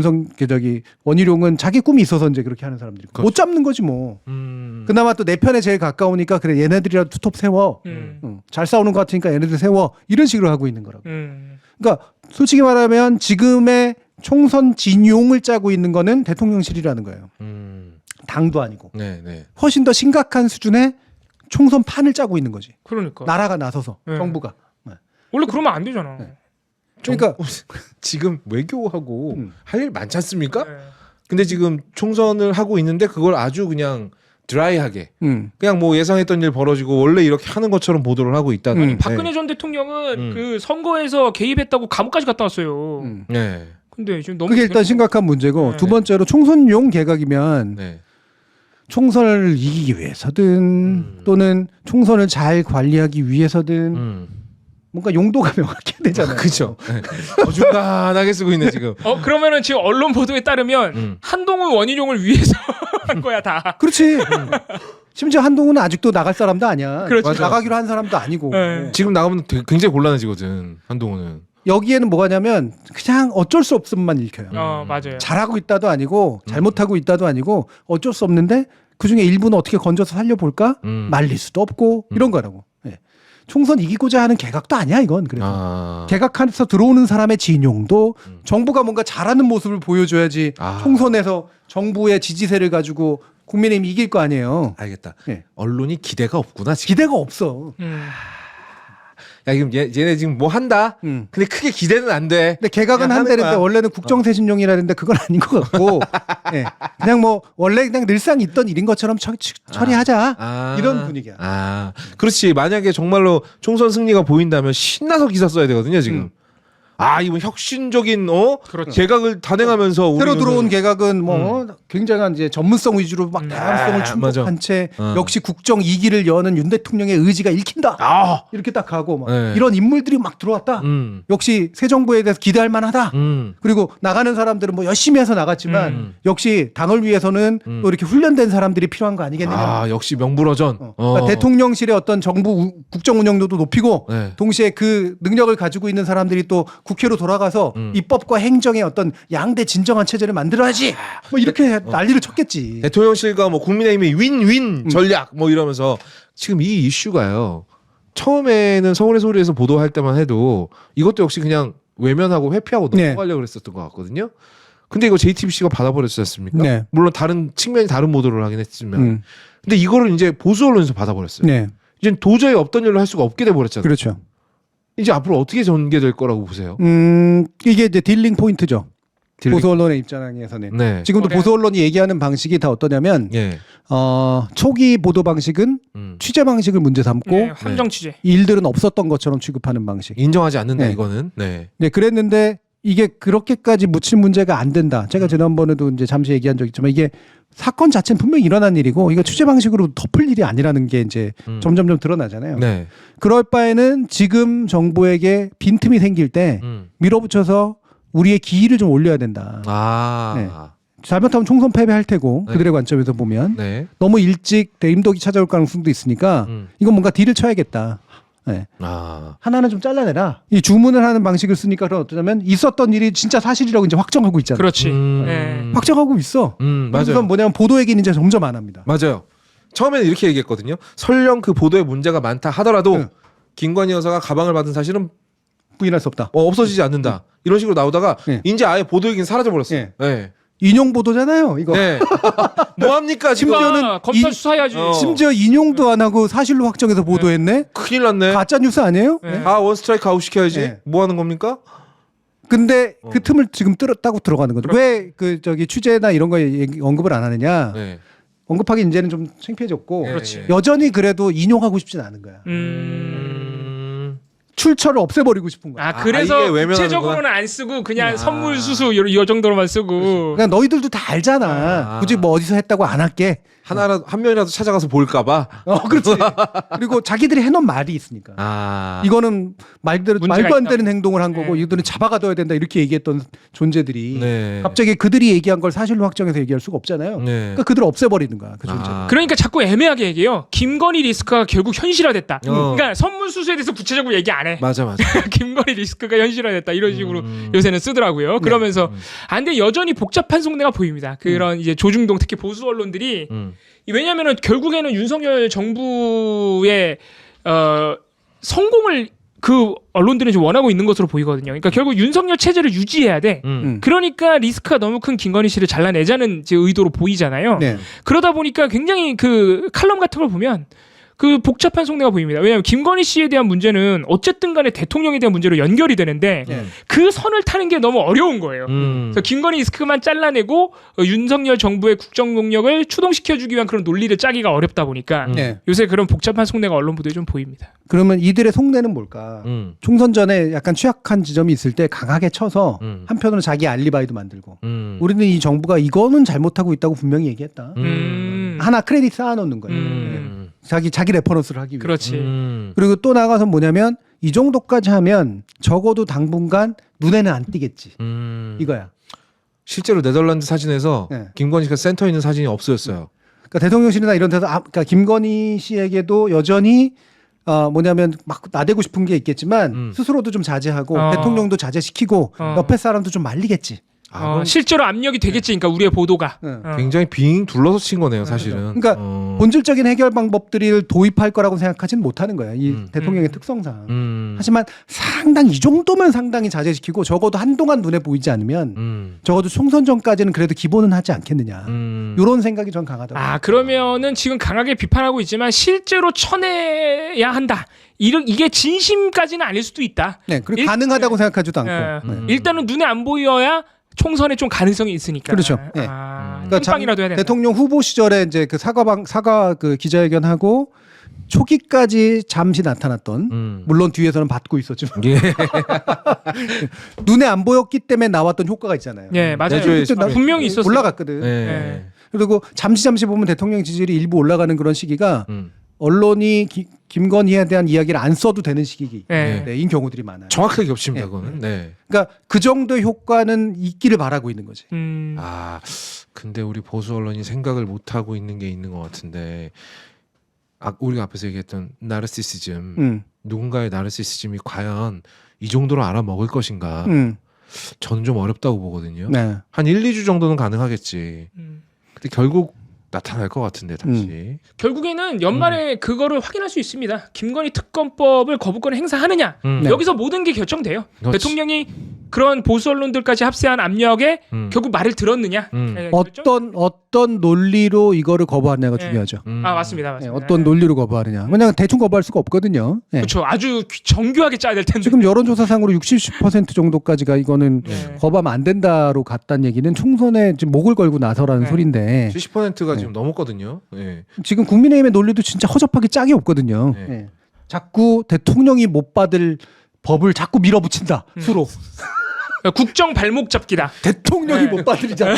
원희룡은 자기 꿈이 있어서 이제 그렇게 하는 사람들이고 그렇죠. 못 잡는 거지 뭐. 그나마 또 내 편에 제일 가까우니까 그래 얘네들이라도 투톱 세워. 잘 싸우는 것 같으니까 얘네들 세워. 이런 식으로 하고 있는 거라고. 그러니까 솔직히 말하면 지금의 총선 진용을 짜고 있는 거는 대통령실이라는 거예요. 당도 아니고. 네, 네. 훨씬 더 심각한 수준의 총선 판을 짜고 있는 거지. 그러니까. 나라가 나서서 네. 정부가. 원래 그러면 안 되잖아. 네. 그러니까 지금 외교하고 할 일 많지 않습니까? 네. 근데 지금 총선을 하고 있는데 그걸 아주 그냥 드라이하게 그냥 뭐 예상했던 일 벌어지고 원래 이렇게 하는 것처럼 보도를 하고 있다는. 박근혜 전 대통령은 그 선거에서 개입했다고 감옥까지 갔다 왔어요. 네. 근데 지금 너무 그게 일단 심각한 문제고 네. 두 번째로 총선용 개각이면 네. 총선을 이기기 위해서든 또는 총선을 잘 관리하기 위해서든 뭔가 용도가 명확해야 되잖아요. 그죠. 네. 어중간하게 쓰고 있네 지금. 그러면은 지금 언론 보도에 따르면 한동훈 원희룡을 위해서 한 거야 다. 그렇지. 심지어 한동훈은 아직도 나갈 사람도 아니야. 그렇죠. 맞아. 나가기로 한 사람도 아니고. 네. 지금 나가면 굉장히 곤란해지거든 한동훈은. 여기에는 뭐가냐면 그냥 어쩔 수 없음만 읽혀요. 맞아요. 잘하고 있다도 아니고 잘못하고 있다도 아니고 어쩔 수 없는데 그중에 일부는 어떻게 건져서 살려볼까? 말릴 수도 없고 이런 거라고. 예. 총선 이기고자 하는 개각도 아니야 이건. 그래서 개각해서 들어오는 사람의 진용도 정부가 뭔가 잘하는 모습을 보여줘야지 총선에서 정부의 지지세를 가지고 국민의힘이 이길 거 아니에요. 알겠다. 네. 언론이 기대가 없구나 지금. 기대가 없어. 야 지금 얘네 지금 뭐 한다. 근데 크게 기대는 안 돼. 근데 개각은 그냥 하는 한다는데 거야. 원래는 국정쇄신용이라는데 그건 아닌 것 같고 예. 그냥 뭐 원래 그냥 늘상 있던 일인 것처럼 처리하자 이런 분위기야. 그렇지. 만약에 정말로 총선 승리가 보인다면 신나서 기사 써야 되거든요 지금. 이번 혁신적인 그렇죠. 개각을 단행하면서 새로 우리는- 들어온 개각은 뭐 굉장한 이제 전문성 위주로 막 다양성을 충족한 채 역시 국정 2기를 여는 윤 대통령의 의지가 읽힌다. 이렇게 딱 하고 막 네. 이런 인물들이 막 들어왔다. 역시 새 정부에 대해서 기대할 만하다. 그리고 나가는 사람들은 뭐 열심히 해서 나갔지만 역시 당을 위해서는 또 이렇게 훈련된 사람들이 필요한 거 아니겠느냐. 역시 명불허전. 그러니까 대통령실의 어떤 정부 국정 운영도도 높이고 네. 동시에 그 능력을 가지고 있는 사람들이 또 국회로 돌아가서 입법과 행정의 어떤 양대 진정한 체제를 만들어야지. 뭐 이렇게 난리를 쳤겠지. 대통령실과 뭐 국민의힘의 윈윈 전략 뭐 이러면서 지금 이 이슈가요. 처음에는 서울의 소리에서 보도할 때만 해도 이것도 역시 그냥 외면하고 회피하고 넘어가려고 그랬었던 것 같거든요. 근데 이거 JTBC가 받아버렸지 않습니까? 네. 물론 다른 측면이 다른 보도를 하긴 했지만 근데 이거를 이제 보수 언론에서 받아버렸어요. 네. 이제 도저히 없던 일로 할 수가 없게 돼버렸잖아요. 그렇죠. 이제 앞으로 어떻게 전개될 거라고 보세요? 이게 이제 딜링 포인트죠. 딜링. 보수 언론의 입장에서는. 네. 지금도 그래. 보수 언론이 얘기하는 방식이 다 어떠냐면 예. 초기 보도 방식은 취재 방식을 문제 삼고 네, 함정 취재. 일들은 없었던 것처럼 취급하는 방식. 인정하지 않는다 네. 이거는. 네. 네, 그랬는데 이게 그렇게까지 묻힌 문제가 안 된다. 제가 지난번에도 이제 잠시 얘기한 적 있지만 이게 사건 자체는 분명히 일어난 일이고 이거 취재 방식으로 덮을 일이 아니라는 게 이제 점점점 드러나잖아요. 네. 그럴 바에는 지금 정부에게 빈틈이 생길 때 밀어붙여서 우리의 기일을 좀 올려야 된다. 네. 잘못하면 총선 패배할 테고 네. 그들의 관점에서 보면 네. 너무 일찍 대임덕이 찾아올 가능성도 있으니까 이건 뭔가 딜을 쳐야겠다. 네. 하나는 좀 잘라내라. 이 주문을 하는 방식을 쓰니까 그럼 어떠냐면 있었던 일이 진짜 사실이라고 이제 확정하고 있잖아. 그렇지. 네. 확정하고 있어. 그래서 맞아요. 뭐냐면 보도 얘기는 이제 점점 안 합니다. 맞아요. 처음에는 이렇게 얘기했거든요. 설령 그 보도에 문제가 많다 하더라도 네. 김건희 여사가 가방을 받은 사실은 부인할 수 없다. 없어지지 않는다. 이런 식으로 나오다가 네. 이제 아예 보도 얘기는 사라져 버렸어요. 네. 네. 인용 보도잖아요. 이거. 네. 뭐 합니까 지금? 검찰 수사해야지. 심지어 인용도 안 하고 사실로 확정해서 보도했네. 큰일 났네. 가짜 뉴스 아니에요? 네. 원 스트라이크 아웃 시켜야지. 네. 뭐 하는 겁니까? 근데 그 틈을 지금 따고 들어가는 거죠. 왜 그 저기 취재나 이런 거에 언급을 안 하느냐? 네. 언급하기 이제는 좀 창피해졌고 그렇지. 여전히 그래도 인용하고 싶진 않은 거야. 출처를 없애버리고 싶은 거야. 그래서 이게 외면하는구나. 구체적으로는 안 쓰고 그냥 선물 수수 이 정도로만 쓰고. 그냥 너희들도 다 알잖아. 굳이 뭐 어디서 했다고 안 할게. 한 명이라도 찾아가서 볼까봐. 그렇지. 그리고 자기들이 해놓은 말이 있으니까. 이거는 말대로 문제가 말도 안 있다. 되는 행동을 한 거고 이들은 잡아가둬야 된다 이렇게 얘기했던 존재들이 네. 갑자기 그들이 얘기한 걸 사실로 확정해서 얘기할 수가 없잖아요. 네. 그러니까 그들을 없애버리는 거야 그 존재. 그러니까 자꾸 애매하게 얘기해요. 김건희 리스크가 결국 현실화됐다. 그러니까 선물 수수에 대해서 구체적으로 얘기 안 해. 맞아. 김건희 리스크가 현실화됐다 이런 식으로 요새는 쓰더라고요. 그러면서 근데 여전히 복잡한 속내가 보입니다. 그런 이제 조중동 특히 보수 언론들이 왜냐하면은 결국에는 윤석열 정부의 성공을 그 언론들은 좀 원하고 있는 것으로 보이거든요. 그러니까 결국 윤석열 체제를 유지해야 돼. 그러니까 리스크가 너무 큰 김건희 씨를 잘라내자는 이제 의도로 보이잖아요. 네. 그러다 보니까 굉장히 그 칼럼 같은 걸 보면 그 복잡한 속내가 보입니다. 왜냐하면 김건희 씨에 대한 문제는 어쨌든 간에 대통령에 대한 문제로 연결이 되는데 그 선을 타는 게 너무 어려운 거예요. 그래서 김건희 리스크만 잘라내고 윤석열 정부의 국정 동력을 추동시켜주기 위한 그런 논리를 짜기가 어렵다 보니까 요새 그런 복잡한 속내가 언론 보도에 좀 보입니다. 그러면 이들의 속내는 뭘까? 총선 전에 약간 취약한 지점이 있을 때 강하게 쳐서 한편으로 자기 알리바이도 만들고 우리는 이 정부가 이거는 잘못하고 있다고 분명히 얘기했다. 하나 크레딧 쌓아놓는 거예요. 자기 레퍼런스를 하기 위해. 그렇지. 그리고 또 나가서 뭐냐면 이 정도까지 하면 적어도 당분간 눈에는 안 띄겠지. 이거야. 실제로 네덜란드 사진에서 네. 김건희 씨가 센터에 있는 사진이 없어졌어요. 그러니까 대통령실이나 이런 데서 그러니까 김건희 씨에게도 여전히 뭐냐면 막 나대고 싶은 게 있겠지만 스스로도 좀 자제하고 대통령도 자제시키고 옆에 사람도 좀 말리겠지. 실제로 압력이 되겠지. 그러니까 우리의 보도가. 굉장히 빙 둘러서 친 거네요, 사실은. 그러니까 본질적인 해결 방법들을 도입할 거라고 생각하지는 못하는 거야. 이 대통령의 특성상. 하지만 상당히 이 정도면 상당히 자제시키고 적어도 한동안 눈에 보이지 않으면 적어도 총선 전까지는 그래도 기본은 하지 않겠느냐. 이런 생각이 전 강하다. 그러면은 지금 강하게 비판하고 있지만 실제로 쳐내야 한다. 이게 진심까지는 아닐 수도 있다. 네, 그리고 가능하다고 생각하지도 않고. 일단은 눈에 안 보여야 총선에 좀 가능성이 있으니까. 그렇죠. 네. 그러니까 빵이라도 해야 된다. 대통령 후보 시절에 이제 그 사과 그 기자회견하고 초기까지 잠시 나타났던 물론 뒤에서는 받고 있었지만 눈에 안 보였기 때문에 나왔던 효과가 있잖아요. 네, 맞아요. 분명히 있었어요. 올라갔거든. 네. 그리고 잠시 보면 대통령 지지율이 일부 올라가는 그런 시기가 언론이 김건희에 대한 이야기를 안 써도 되는 시기인 경우들이 많아요. 정확하게 겹칩니다. 그거는. 네. 그러니까 그 정도의 효과는 있기를 바라고 있는 거지. 근데 우리 보수 언론이 생각을 못 하고 있는 게 있는 것 같은데, 우리가 앞에서 얘기했던 나르시시즘, 누군가의 나르시시즘이 과연 이 정도로 알아먹을 것인가? 저는 좀 어렵다고 보거든요. 네. 한 1, 2주 정도는 가능하겠지. 근데 결국 나타날 것 같은데 다시. 결국에는 연말에 그거를 확인할 수 있습니다. 김건희 특검법을 거부권을 행사하느냐. 여기서 모든 게 결정돼요. 그렇지. 대통령이 그런 보수 언론들까지 합세한 압력에 결국 말을 들었느냐. 어떤 논리로 이거를 거부하느냐가 중요하죠. 맞습니다. 네, 어떤 논리로 거부하느냐. 왜냐하면 대충 거부할 수가 없거든요. 네. 그렇죠. 아주 정교하게 짜야 될 텐데. 지금 여론조사상으로 60% 정도까지가 이거는 거부하면 안 된다로 갔다는 얘기는 총선에 지금 목을 걸고 나서라는 소리인데 70%가 지금 넘었거든요. 네. 지금 국민의힘의 논리도 진짜 허접하게 짝이 없거든요. 네. 자꾸 대통령이 못 받을 법을 자꾸 밀어붙인다. 수로. 국정 발목 잡기다. 대통령이 못 받으리잖아.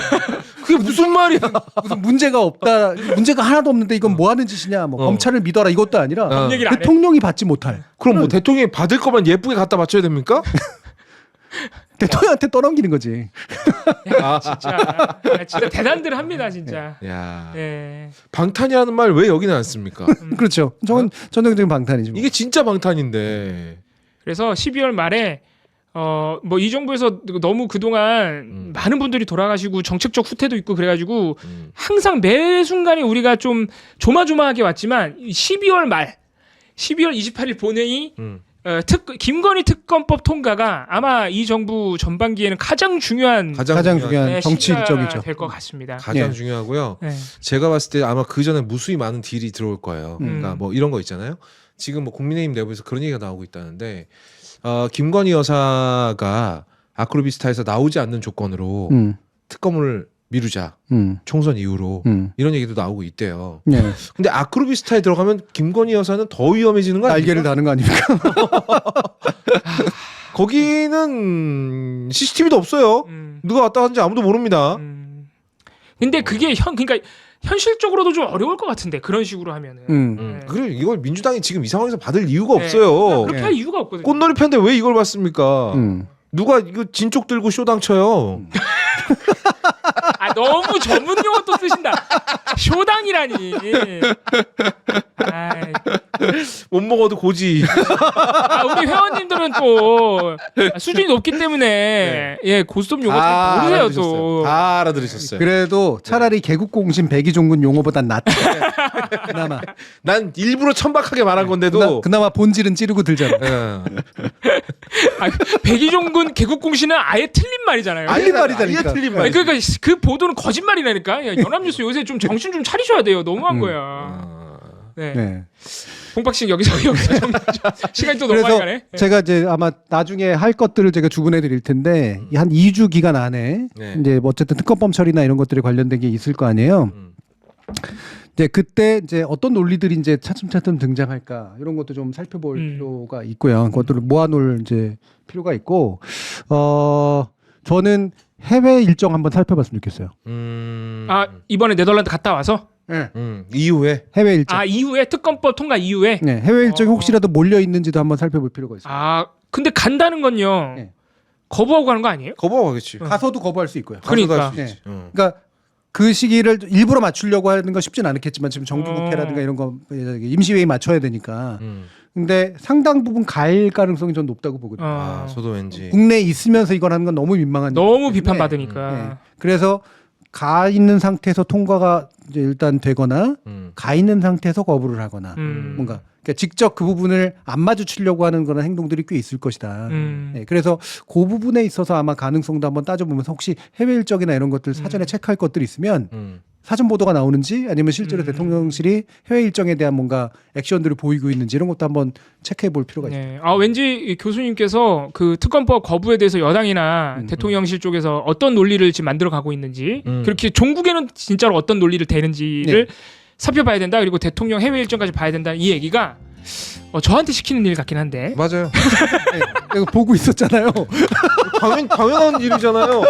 그게 무슨 말이야? 무슨 문제가 없다. 문제가 하나도 없는데 이건 뭐 하는 짓이냐. 뭐 검찰을 믿어라 이것도 아니라 대통령이 받지 못할. 그럼 뭐 대통령이 받을 거만 예쁘게 갖다 맞춰야 됩니까? 대통령한테 떠넘기는 거지. 진짜 대단들 합니다, 진짜. 야. 네. 방탄이라는 말 왜 여기는 안 씁니까? 그렇죠. 저건 전형적인 방탄이죠. 이게 진짜 방탄인데. 그래서 12월 말에 뭐 이 정부에서 너무 그동안 많은 분들이 돌아가시고 정책적 후퇴도 있고 그래가지고 항상 매 순간에 우리가 좀 조마조마하게 왔지만 12월 말 12월 28일 본회의 김건희 특검법 통과가 아마 이 정부 전반기에는 가장 중요한 정치 일정이죠. 될 것 같습니다. 가장 중요하고요. 네. 제가 봤을 때 아마 그 전에 무수히 많은 딜이 들어올 거예요. 그러니까 뭐 이런 거 있잖아요. 지금 뭐 국민의힘 내부에서 그런 얘기가 나오고 있다는데 김건희 여사가 아크로비스타에서 나오지 않는 조건으로 특검을 미루자. 총선 이후로 이런 얘기도 나오고 있대요. 네. 근데 아크로비스타에 들어가면 김건희 여사는 더 위험해지는 거 아닙니까? 날개를 다는 거 아닙니까? 거기는 CCTV도 없어요. 누가 왔다 갔는지 아무도 모릅니다. 근데 그게 그러니까 현실적으로도 좀 어려울 것 같은데 그런 식으로 하면은. 그래 이걸 민주당이 지금 이 상황에서 받을 이유가 없어요. 그렇게 할 이유가 없거든요. 꽃놀이 팬데 왜 이걸 받습니까? 누가 이거 진쪽 들고 쇼당 쳐요. 너무 전문 용어 또 쓰신다. 쇼당이라니. 못 먹어도 고지. 우리 회원님들은 또 수준이 높기 때문에 고스톱 용어 잘 모르세요 또. 다 알아들으셨어요. 그래도 차라리 개국공신 백의종군 용어보단 낫다. 그나마. 난 일부러 천박하게 말한 건데도 그나마 본질은 찌르고 들잖아. 백의종군 개국공신은 아예 틀린 말이잖아요. 틀린 말이다니까. 틀린 말. 그러니까 그 보도는 거짓말이라니까. 연합뉴스 요새 좀 정신 좀 차리셔야 돼요. 너무한 거야. 네. 봉박씨 여기서 시간이 또 너무 많이 가네. 제가 이제 아마 나중에 할 것들을 제가 주문해 드릴 텐데 한 2주 기간 안에 이제 어쨌든 특검법 처리나 이런 것들에 관련된 게 있을 거 아니에요. 이제 그때 이제 어떤 논리들이 이제 차츰차츰 등장할까 이런 것도 좀 살펴볼 필요가 있고요. 그것들을 모아놓을 이제 필요가 있고 저는 해외 일정 한번 살펴봤으면 좋겠어요. 이번에 네덜란드 갔다 와서? 네. 이후에 해외 일정. 이후에 특검법 통과 이후에? 네, 해외 일정이 혹시라도 몰려 있는지도 한번 살펴볼 필요가 있어요. 근데 간다는 건요. 거부하고 가는 거 아니에요? 거부하고 가겠지. 가서도 거부할 수 있고요. 그러니까. 그러니까 그 시기를 일부러 맞추려고 하는 건 쉽진 않겠지만 지금 정기국회라든가 이런 거 임시회의 맞춰야 되니까. 근데 상당 부분 갈 가능성이 전 높다고 보거든요. 저도 왠지. 국내에 있으면서 이걸 하는 건 너무 민망한. 너무 비판받으니까. 그래서 가 있는 상태에서 통과가 이제 일단 되거나 가 있는 상태에서 거부를 하거나 뭔가 그러니까 직접 그 부분을 안 마주치려고 하는 그런 행동들이 꽤 있을 것이다. 네, 그래서 그 부분에 있어서 아마 가능성도 한번 따져보면서 혹시 해외 일정이나 이런 것들 사전에 체크할 것들이 있으면 사전 보도가 나오는지 아니면 실제로 대통령실이 해외 일정에 대한 뭔가 액션들을 보이고 있는지 이런 것도 한번 체크해 볼 필요가 있습니다. 네. 왠지 교수님께서 그 특검법 거부에 대해서 여당이나 대통령실 쪽에서 어떤 논리를 지금 만들어 가고 있는지 그렇게 종국에는 진짜로 어떤 논리를 대는지를 살펴봐야 된다. 그리고 대통령 해외 일정까지 봐야 된다. 이 얘기가 저한테 시키는 일 같긴 한데. 맞아요. 이거 보고 있었잖아요. 당연한 일이잖아요.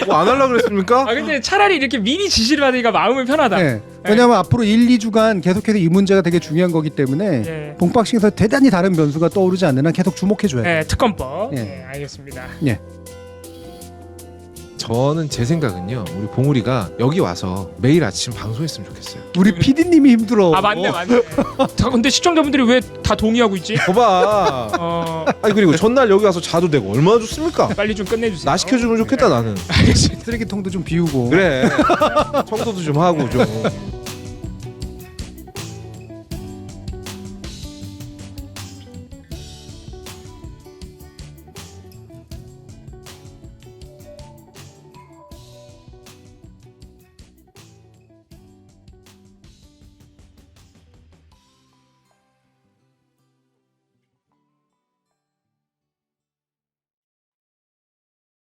뭐 안 하려고 그랬습니까? 근데 차라리 이렇게 미리 지시를 받으니까 마음은 편하다. 네. 왜냐하면 앞으로 1, 2주간 계속해서 이 문제가 되게 중요한 거기 때문에 본박싱에서 대단히 다른 변수가 떠오르지 않는 한 계속 주목해줘야 돼요. 네, 특검법. 네, 알겠습니다. 네. 저는 제 생각은요. 우리 봉우리가 여기 와서 매일 아침 방송했으면 좋겠어요. 우리 PD님이 힘들어. 맞네. 근데 시청자분들이 왜 다 동의하고 있지? 봐봐. 아니 그리고 전날 여기 와서 자도 되고 얼마나 좋습니까? 빨리 좀 끝내주세요. 나 시켜주면 좋겠다 나는. 쓰레기통도 좀 비우고. 그래. 청소도 좀 하고 좀.